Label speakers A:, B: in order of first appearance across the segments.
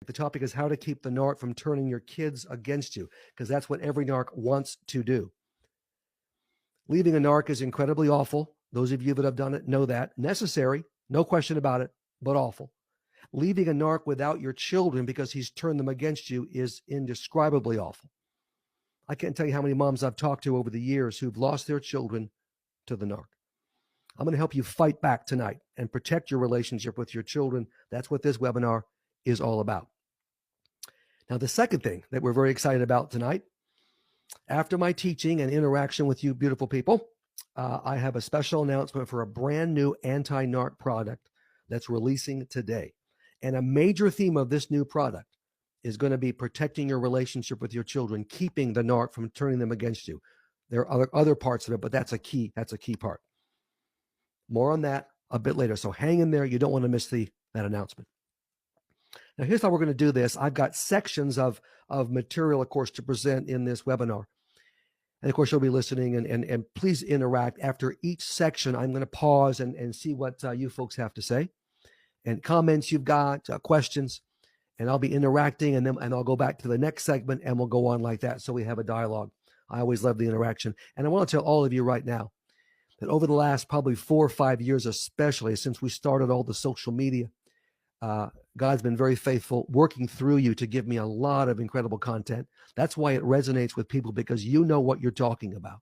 A: The topic is how to keep the narc from turning your kids against you, because that's what every narc wants to do. Leaving a narc is incredibly awful. Those of you that have done it know that. Necessary, no question about it, but awful. Leaving a narc without your children because he's turned them against you is indescribably awful. I can't tell you how many moms I've talked to over the years who've lost their children to the narc. I'm going to help you fight back tonight and protect your relationship with your children. That's what this webinar is all about. Now, the second thing that we're very excited about tonight, after my teaching and interaction with you beautiful people, I have a special announcement for a brand new anti-narc product that's releasing today. And a major theme of this new product is going to be protecting your relationship with your children, keeping the narc from turning them against you. There are other parts of it, but that's a key part. More on that a bit later. So hang in there. You don't want to miss that announcement. Now, here's how we're going to do this. I've got sections of material, of course, to present in this webinar. And of course, you'll be listening and please interact. After each section, I'm going to pause and see what you folks have to say and comments you've got, questions, and I'll be interacting and I'll go back to the next segment and we'll go on like that. So we have a dialogue. I always love the interaction. And I want to tell all of you right now that over the last probably 4 or 5 years, especially since we started all the social media, God's been very faithful working through you to give me a lot of incredible content. That's why it resonates with people, because you know what you're talking about.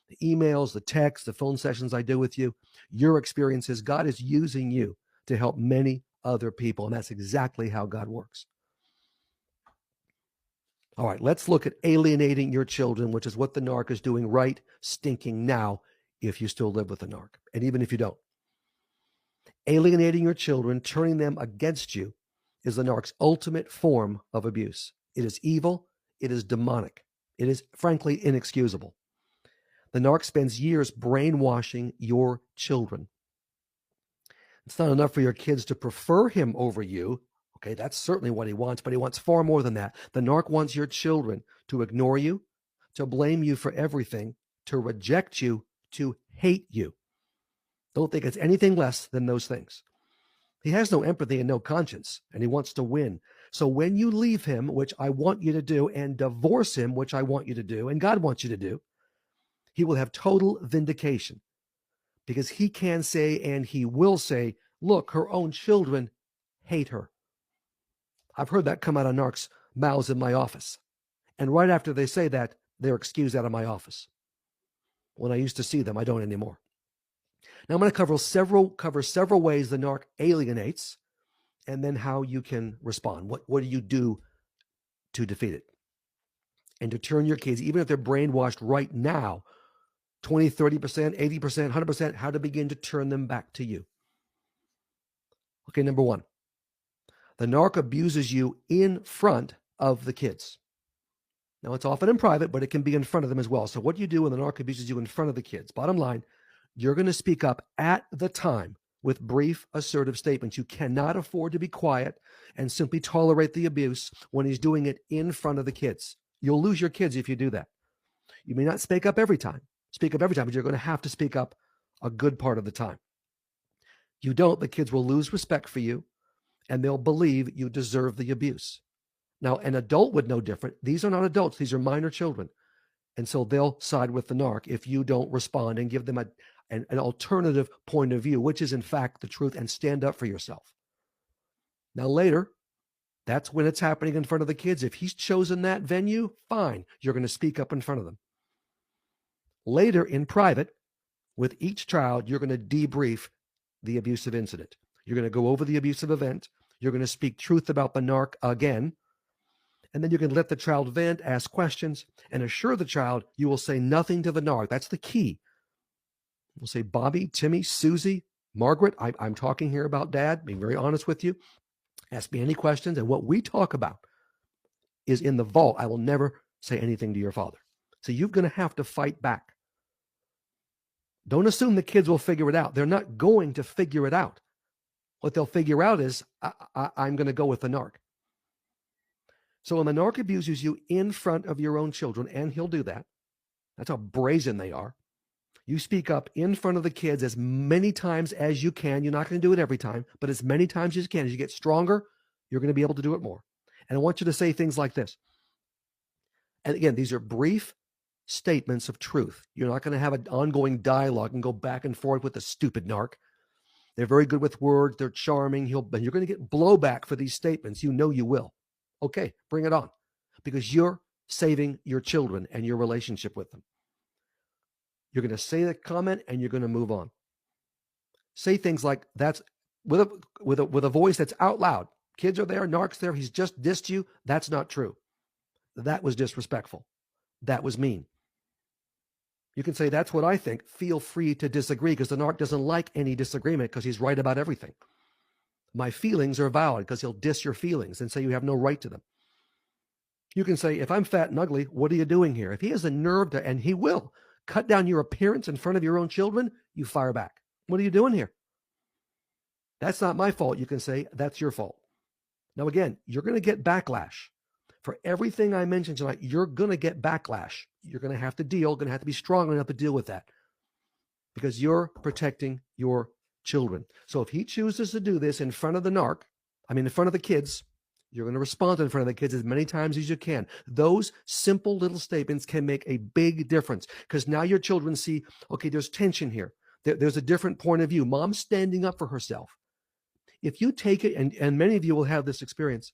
A: The emails, the texts, the phone sessions I do with you, your experiences, God is using you to help many other people. And that's exactly how God works. All right, let's look at alienating your children, which is what the narc is doing right stinking now if you still live with the narc, and even if you don't. Alienating your children, turning them against you, is the narc's ultimate form of abuse. It is evil. It is demonic. It is, frankly, inexcusable. The narc spends years brainwashing your children. It's not enough for your kids to prefer him over you. Okay, that's certainly what he wants, but he wants far more than that. The narc wants your children to ignore you, to blame you for everything, to reject you, to hate you. Don't think it's anything less than those things. He has no empathy and no conscience, and he wants to win. So when you leave him, which I want you to do, and divorce him, which I want you to do, and God wants you to do, he will have total vindication, because he can say and he will say, look, her own children hate her. I've heard that come out of narcs' mouths in my office. And right after they say that, they're excused out of my office. When I used to see them, I don't anymore. Now I'm going to cover several ways the narc alienates, and then how you can respond. What do you do to defeat it? And to turn your kids, even if they're brainwashed right now, 20, 30%, 80%, 100%, how to begin to turn them back to you. Okay, number one, the narc abuses you in front of the kids. Now, it's often in private, but it can be in front of them as well. So what do you do when the narc abuses you in front of the kids? Bottom line, you're going to speak up at the time with brief, assertive statements. You cannot afford to be quiet and simply tolerate the abuse when he's doing it in front of the kids. You'll lose your kids if you do that. You may not speak up every time, but you're going to have to speak up a good part of the time. You don't, the kids will lose respect for you, and they'll believe you deserve the abuse. Now, an adult would know different. These are not adults. These are minor children. And so they'll side with the narc if you don't respond and give them an alternative point of view, which is in fact the truth, and stand up for yourself. Now later, that's when it's happening in front of the kids. If he's chosen that venue, fine. You're going to speak up in front of them. Later in private, with each child, you're going to debrief the abusive incident. You're going to go over the abusive event. You're going to speak truth about the narc again. And then you can let the child vent, ask questions, and assure the child you will say nothing to the narc. That's the key. We'll say, Bobby, Timmy, Susie, Margaret, I'm talking here about Dad, being very honest with you. Ask me any questions, and what we talk about is in the vault. I will never say anything to your father. So you're going to have to fight back. Don't assume the kids will figure it out. They're not going to figure it out. What they'll figure out is, I'm going to go with the narc. So when the narc abuses you in front of your own children, and he'll do that, that's how brazen they are. You speak up in front of the kids as many times as you can. You're not going to do it every time, but as many times as you can. As you get stronger, you're going to be able to do it more. And I want you to say things like this. And again, these are brief statements of truth. You're not going to have an ongoing dialogue and go back and forth with the stupid narc. They're very good with words. They're charming. You're going to get blowback for these statements. You know you will. Okay, bring it on. Because you're saving your children and your relationship with them. You're going to say the comment and you're going to move on. Say things like that's with a voice that's out loud. Kids are there, narc's there. He's just dissed you. That's not true. That was disrespectful. That was mean. You can say, that's what I think. Feel free to disagree, because the narc doesn't like any disagreement because he's right about everything. My feelings are valid, because he'll diss your feelings and say you have no right to them. You can say, if I'm fat and ugly, what are you doing here? If he has the nerve to, and he will, cut down your appearance in front of your own children, you fire back. What are you doing here? That's not my fault. You can say, that's your fault. Now, again, you're going to get backlash. For everything I mentioned tonight, you're going to get backlash. You're going to have to deal, going to have to be strong enough to deal with that, because you're protecting your children. So if he chooses to do this in front of the narc, in front of the kids, you're going to respond in front of the kids as many times as you can. Those simple little statements can make a big difference, because now your children see, okay, there's tension here. There's a different point of view. Mom's standing up for herself. If you take it, and many of you will have this experience,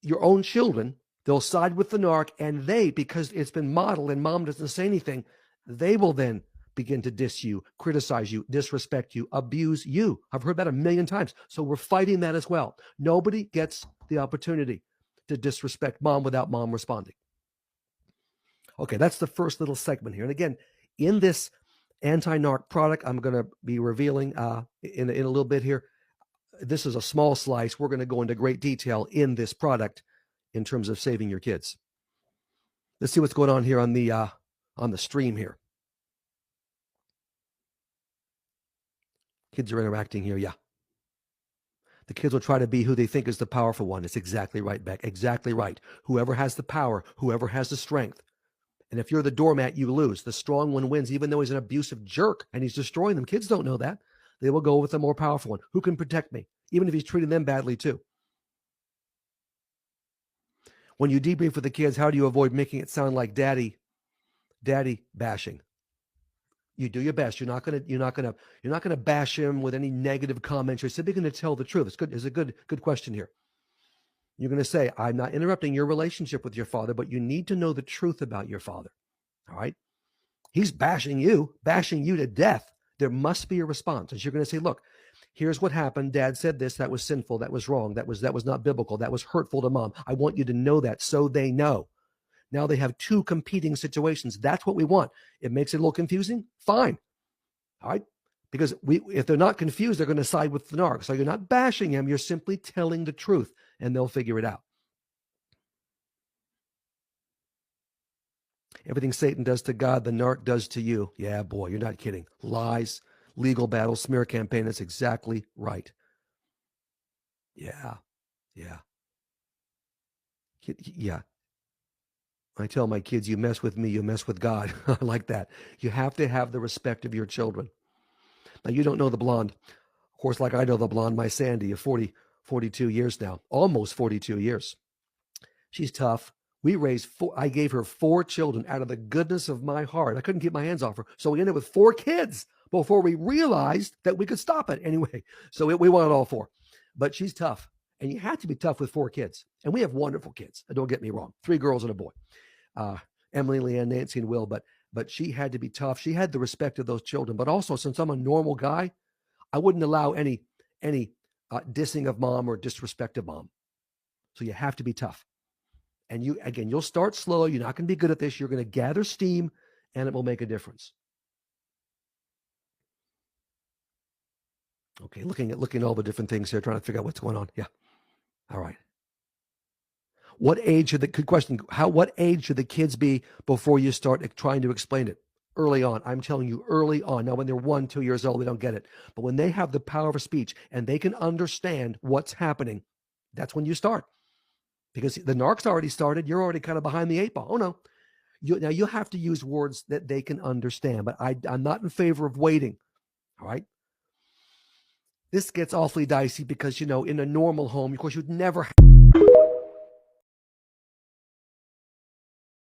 A: your own children, they'll side with the narc, and they, because it's been modeled and mom doesn't say anything, they will then begin to diss you, criticize you, disrespect you, abuse you. I've heard that 1,000,000 times. So we're fighting that as well. Nobody gets the opportunity to disrespect mom without mom responding. Okay, that's the first little segment here. And again, in this anti-narc product, I'm going to be revealing in a little bit here. This is a small slice. We're going to go into great detail in this product in terms of saving your kids. Let's see what's going on here on the stream here. Kids are interacting here. Yeah. The kids will try to be who they think is the powerful one. It's exactly right, Beck. Exactly right. Whoever has the power, whoever has the strength. And if you're the doormat, you lose. The strong one wins, even though he's an abusive jerk and he's destroying them. Kids don't know that. They will go with the more powerful one. Who can protect me? Even if he's treating them badly too. When you debrief with the kids, how do you avoid making it sound like daddy bashing? You do your best. You're not gonna bash him with any negative comments. You're simply going to tell the truth. It's good. It's a good question here. You're going to say, I'm not interrupting your relationship with your father, but you need to know the truth about your father. All right? He's bashing you to death. There must be a response. And you're going to say, look, here's what happened. Dad said this. That was sinful. That was wrong. That was not biblical. That was hurtful to mom. I want you to know that so they know. Now they have two competing situations. That's what we want. It makes it a little confusing. Fine. All right? Because if they're not confused, they're going to side with the narc. So you're not bashing him. You're simply telling the truth, and they'll figure it out. Everything Satan does to God, the narc does to you. Yeah, boy, you're not kidding. Lies, legal battles, smear campaign. That's exactly right. Yeah. I tell my kids, you mess with me, you mess with God. I like that. You have to have the respect of your children. Now, you don't know the blonde. Of course, like I know the blonde, my Sandy, of 42 years now, almost 42 years. She's tough. I gave her 4 children out of the goodness of my heart. I couldn't keep my hands off her. So we ended up with 4 kids before we realized that we could stop it anyway. So we wanted all 4. But she's tough. And you have to be tough with 4 kids. And we have wonderful kids. Don't get me wrong. 3 girls and a boy. Emily, Leanne, Nancy, and Will. But she had to be tough. She had the respect of those children. But also, since I'm a normal guy, I wouldn't allow any dissing of mom or disrespect of mom. So you have to be tough. And you'll start slow. You're not going to be good at this. You're going to gather steam, and it will make a difference. Okay, looking at all the different things here, trying to figure out what's going on. Yeah. All right. What age should what age should the kids be before you start trying to explain it? Early on. I'm telling you, early on. Now, when they're 1, 2 years old, they don't get it. But when they have the power of speech and they can understand what's happening, that's when you start. Because the narc's already started. You're already kind of behind the 8 ball. Oh, no. Now, you have to use words that they can understand. But I'm not in favor of waiting. All right? This gets awfully dicey because, in a normal home, of course, you'd never